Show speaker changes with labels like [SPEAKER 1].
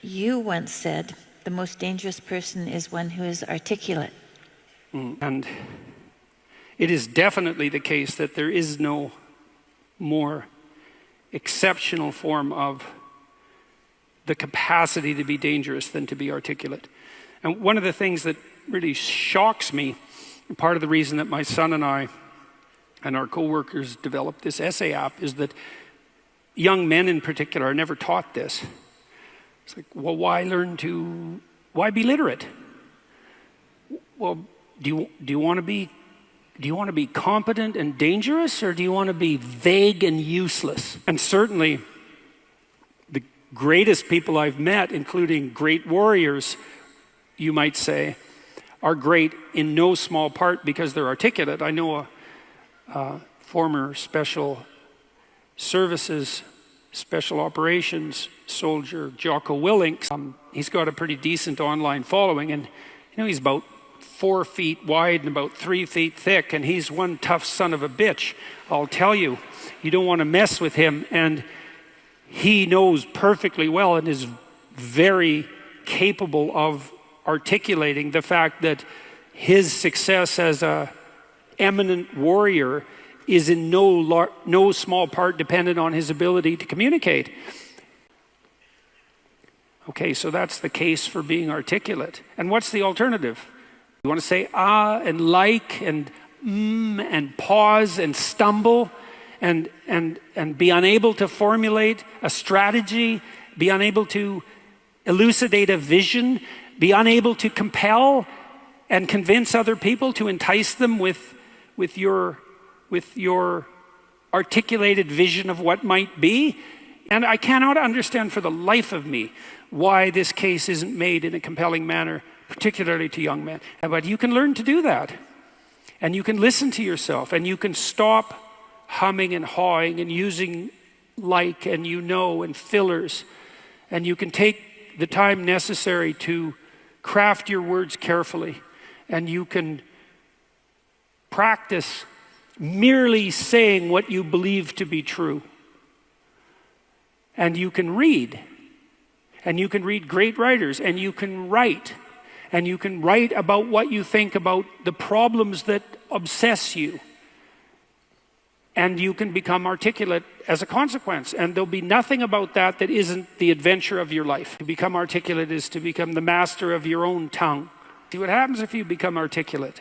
[SPEAKER 1] You once said the most dangerous person is one who is articulate.
[SPEAKER 2] And it is definitely the case that there is no more exceptional form of the capacity to be dangerous than to be articulate. And one of the things that really shocks me, and part of the reason that my son and I and our co-workers developed this essay app, is that young men in particular are never taught this. It's like, well, why be literate? Well, do you want to be competent and dangerous, or do you want to be vague and useless? And certainly the greatest people I've met, including great warriors, you might say, are great in no small part because they're articulate. I know a former special services, special operations soldier, Jocko Willink. He's got a pretty decent online following, and he's about 4 feet wide and about 3 feet thick, and he's one tough son of a bitch. I'll tell you, you don't want to mess with him, and he knows perfectly well and is very capable of articulating the fact that his success as a eminent warrior is in no small part dependent on his ability to communicate. Okay, so that's the case for being articulate. And what's the alternative? You want to say and like and and pause and stumble and be unable to formulate a strategy, be unable to elucidate a vision, be unable to compel and convince other people, to entice them with your articulated vision of what might be. And I cannot understand for the life of me why this case isn't made in a compelling manner, particularly to young men. But you can learn to do that. And you can listen to yourself, and you can stop humming and hawing and using like and and fillers. And you can take the time necessary to craft your words carefully. And you can practice merely saying what you believe to be true. And you can read. And you can read great writers. And you can write. And you can write about what you think about the problems that obsess you. And you can become articulate as a consequence. And there'll be nothing about that that isn't the adventure of your life. To become articulate is to become the master of your own tongue. See what happens if you become articulate.